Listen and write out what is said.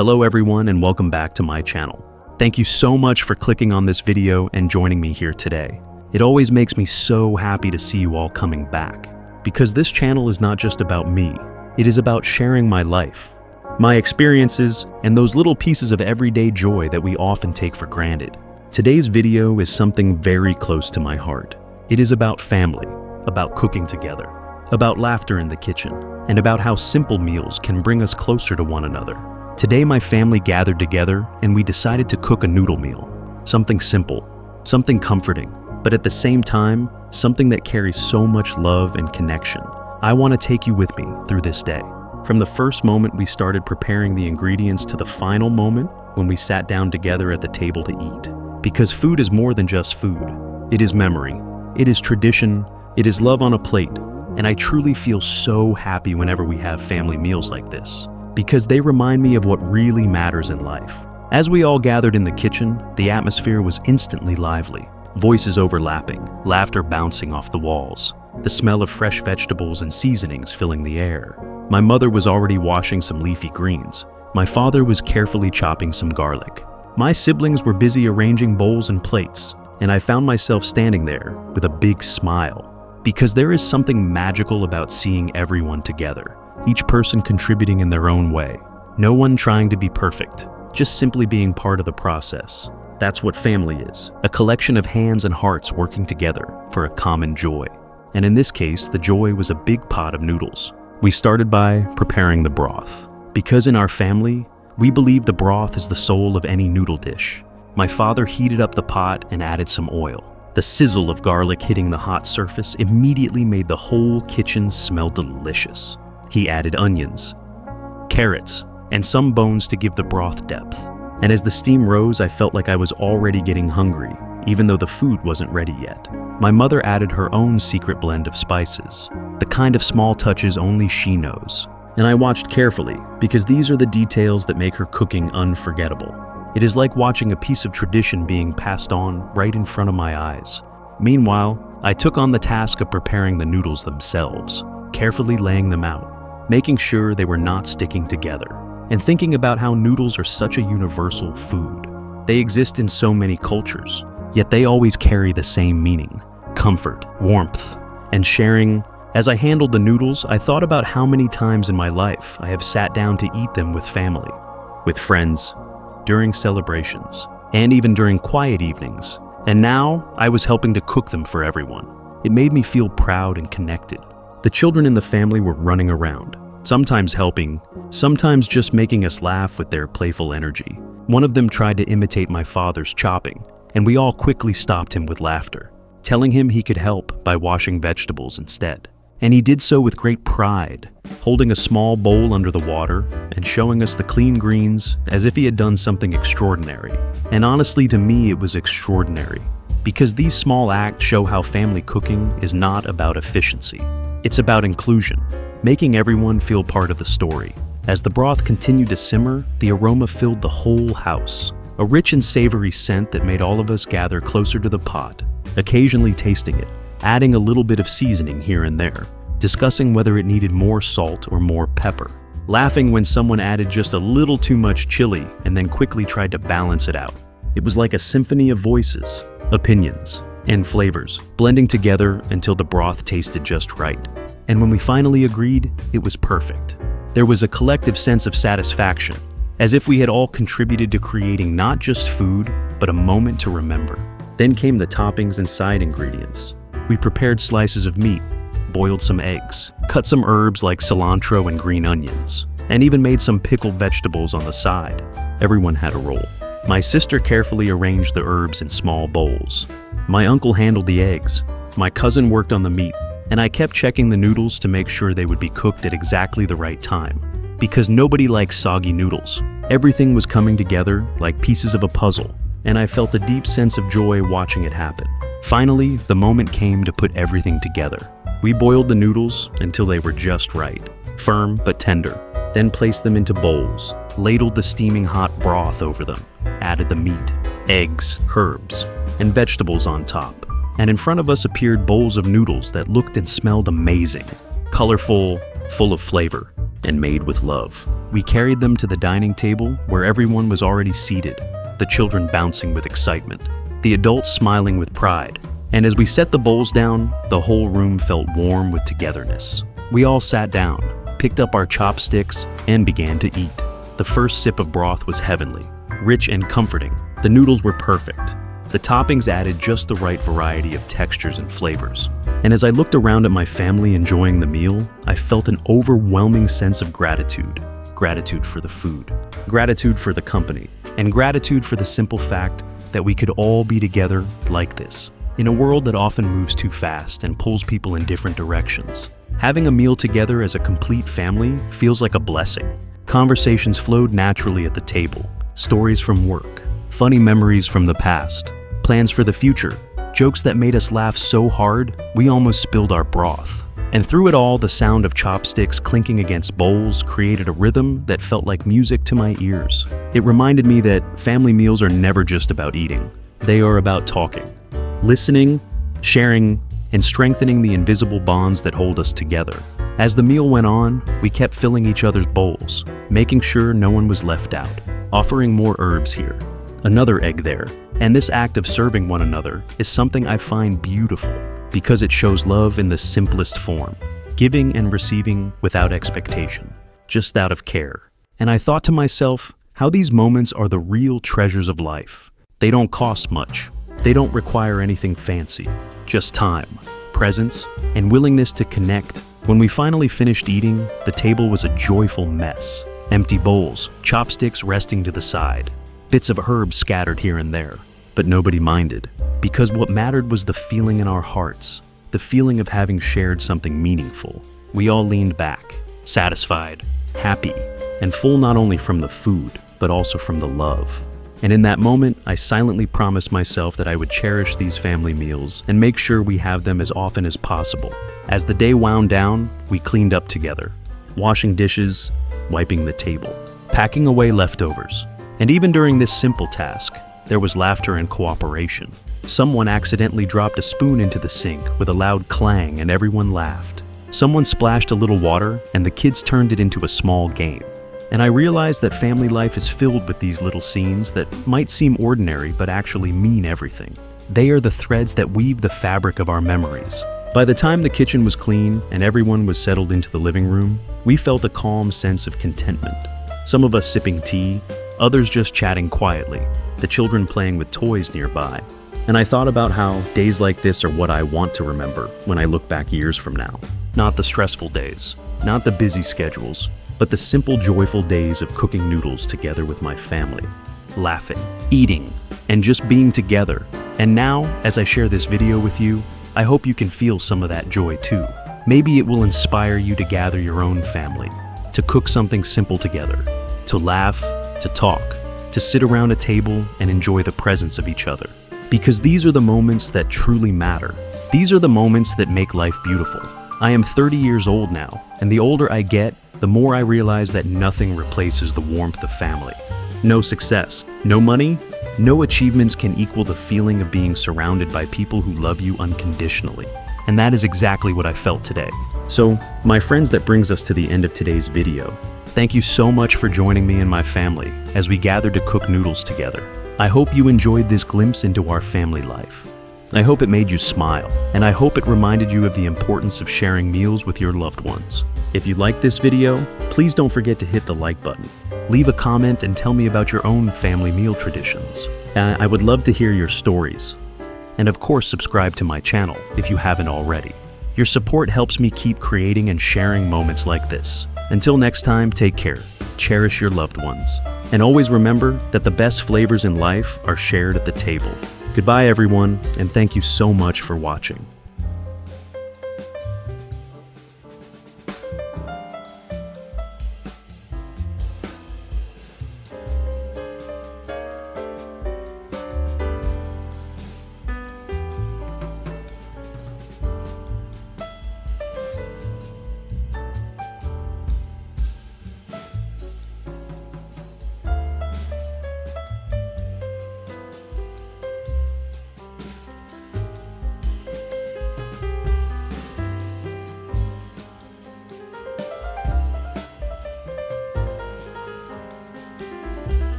Hello everyone and welcome back to my channel. Thank you so much for clicking on this video and joining me here today. It always makes me so happy to see you all coming back, because this channel is not just about me, it is about sharing my life, my experiences, and those little pieces of everyday joy that we often take for granted. Today's video is something very close to my heart. It is about family, about cooking together, about laughter in the kitchen, and about how simple meals can bring us closer to one another. Today my family gathered together and we decided to cook a noodle meal. Something simple, something comforting, but at the same time, something that carries so much love and connection. I want to take you with me through this day. From the first moment we started preparing the ingredients to the final moment when we sat down together at the table to eat. Because food is more than just food. It is memory, it is tradition, it is love on a plate, and I truly feel so happy whenever we have family meals like this, because they remind me of what really matters in life. As we all gathered in the kitchen, the atmosphere was instantly lively. Voices overlapping, laughter bouncing off the walls, the smell of fresh vegetables and seasonings filling the air. My mother was already washing some leafy greens. My father was carefully chopping some garlic. My siblings were busy arranging bowls and plates, and I found myself standing there with a big smile, because there is something magical about seeing everyone together, each person contributing in their own way. No one trying to be perfect, just simply being part of the process. That's what family is, a collection of hands and hearts working together for a common joy. And in this case, the joy was a big pot of noodles. We started by preparing the broth, because in our family, we believe the broth is the soul of any noodle dish. My father heated up the pot and added some oil. The sizzle of garlic hitting the hot surface immediately made the whole kitchen smell delicious. He added onions, carrots, and some bones to give the broth depth. And as the steam rose, I felt like I was already getting hungry, even though the food wasn't ready yet. My mother added her own secret blend of spices, the kind of small touches only she knows. And I watched carefully, because these are the details that make her cooking unforgettable. It is like watching a piece of tradition being passed on right in front of my eyes. Meanwhile, I took on the task of preparing the noodles themselves, carefully laying them out, making sure they were not sticking together, and thinking about how noodles are such a universal food. They exist in so many cultures, yet they always carry the same meaning: comfort, warmth, and sharing. As I handled the noodles, I thought about how many times in my life I have sat down to eat them with family, with friends, during celebrations, and even during quiet evenings. And now I was helping to cook them for everyone. It made me feel proud and connected. The children in the family were running around, sometimes helping, sometimes just making us laugh with their playful energy. One of them tried to imitate my father's chopping, and we all quickly stopped him with laughter, telling him he could help by washing vegetables instead. And he did so with great pride, holding a small bowl under the water and showing us the clean greens as if he had done something extraordinary. And honestly, to me, it was extraordinary, because these small acts show how family cooking is not about efficiency. It's about inclusion, making everyone feel part of the story. As the broth continued to simmer, the aroma filled the whole house, a rich and savory scent that made all of us gather closer to the pot, occasionally tasting it, adding a little bit of seasoning here and there, discussing whether it needed more salt or more pepper, laughing when someone added just a little too much chili and then quickly tried to balance it out. It was like a symphony of voices, opinions, and flavors, blending together until the broth tasted just right. And when we finally agreed, it was perfect. There was a collective sense of satisfaction, as if we had all contributed to creating not just food, but a moment to remember. Then came the toppings and side ingredients. We prepared slices of meat, boiled some eggs, cut some herbs like cilantro and green onions, and even made some pickled vegetables on the side. Everyone had a role. My sister carefully arranged the herbs in small bowls. My uncle handled the eggs. My cousin worked on the meat, and I kept checking the noodles to make sure they would be cooked at exactly the right time. Because nobody likes soggy noodles. Everything was coming together like pieces of a puzzle, and I felt a deep sense of joy watching it happen. Finally, the moment came to put everything together. We boiled the noodles until they were just right, firm but tender, then placed them into bowls, ladled the steaming hot broth over them, added the meat, eggs, herbs, and vegetables on top. And in front of us appeared bowls of noodles that looked and smelled amazing, colorful, full of flavor. and made with love. We carried them to the dining table where everyone was already seated, the children bouncing with excitement, the adults smiling with pride. And as we set the bowls down, the whole room felt warm with togetherness. We all sat down, picked up our chopsticks, and began to eat. The first sip of broth was heavenly, rich and comforting. The noodles were perfect. The toppings added just the right variety of textures and flavors. And as I looked around at my family enjoying the meal, I felt an overwhelming sense of gratitude. Gratitude for the food, gratitude for the company, and gratitude for the simple fact that we could all be together like this. In a world that often moves too fast and pulls people in different directions, having a meal together as a complete family feels like a blessing. Conversations flowed naturally at the table, stories from work, funny memories from the past, plans for the future, jokes that made us laugh so hard we almost spilled our broth. And through it all, the sound of chopsticks clinking against bowls created a rhythm that felt like music to my ears. It reminded me that family meals are never just about eating. They are about talking, listening, sharing, and strengthening the invisible bonds that hold us together. As the meal went on, we kept filling each other's bowls, making sure no one was left out, offering more herbs here, another egg there. And this act of serving one another is something I find beautiful because it shows love in the simplest form, giving and receiving without expectation, just out of care. And I thought to myself, how these moments are the real treasures of life. They don't cost much. They don't require anything fancy, just time, presence, and willingness to connect. When we finally finished eating, the table was a joyful mess. Empty bowls, chopsticks resting to the side, bits of herbs scattered here and there. But nobody minded, because what mattered was the feeling in our hearts, the feeling of having shared something meaningful. We all leaned back, satisfied, happy, and full not only from the food, but also from the love. And in that moment, I silently promised myself that I would cherish these family meals and make sure we have them as often as possible. As the day wound down, we cleaned up together, washing dishes, wiping the table, packing away leftovers. And even during this simple task, there was laughter and cooperation. Someone accidentally dropped a spoon into the sink with a loud clang and everyone laughed. Someone splashed a little water and the kids turned it into a small game. And I realized that family life is filled with these little scenes that might seem ordinary but actually mean everything. They are the threads that weave the fabric of our memories. By the time the kitchen was clean and everyone was settled into the living room, we felt a calm sense of contentment. Some of us sipping tea, others just chatting quietly, the children playing with toys nearby. And I thought about how days like this are what I want to remember when I look back years from now. Not the stressful days, not the busy schedules, but the simple, joyful days of cooking noodles together with my family, laughing, eating, and just being together. And now, as I share this video with you, I hope you can feel some of that joy too. Maybe it will inspire you to gather your own family, to cook something simple together, to laugh, to talk, to sit around a table and enjoy the presence of each other. Because these are the moments that truly matter. These are the moments that make life beautiful. I am 30 years old now, and the older I get, the more I realize that nothing replaces the warmth of family. No success, no money, no achievements can equal the feeling of being surrounded by people who love you unconditionally. And that is exactly what I felt today. So, my friends, that brings us to the end of today's video. Thank you so much for joining me and my family as we gathered to cook noodles together. I hope you enjoyed this glimpse into our family life. I hope it made you smile, and I hope it reminded you of the importance of sharing meals with your loved ones. If you liked this video, please don't forget to hit the like button. Leave a comment and tell me about your own family meal traditions. I would love to hear your stories. And of course, subscribe to my channel if you haven't already. Your support helps me keep creating and sharing moments like this. Until next time, take care, cherish your loved ones, and always remember that the best flavors in life are shared at the table. Goodbye, everyone, and thank you so much for watching.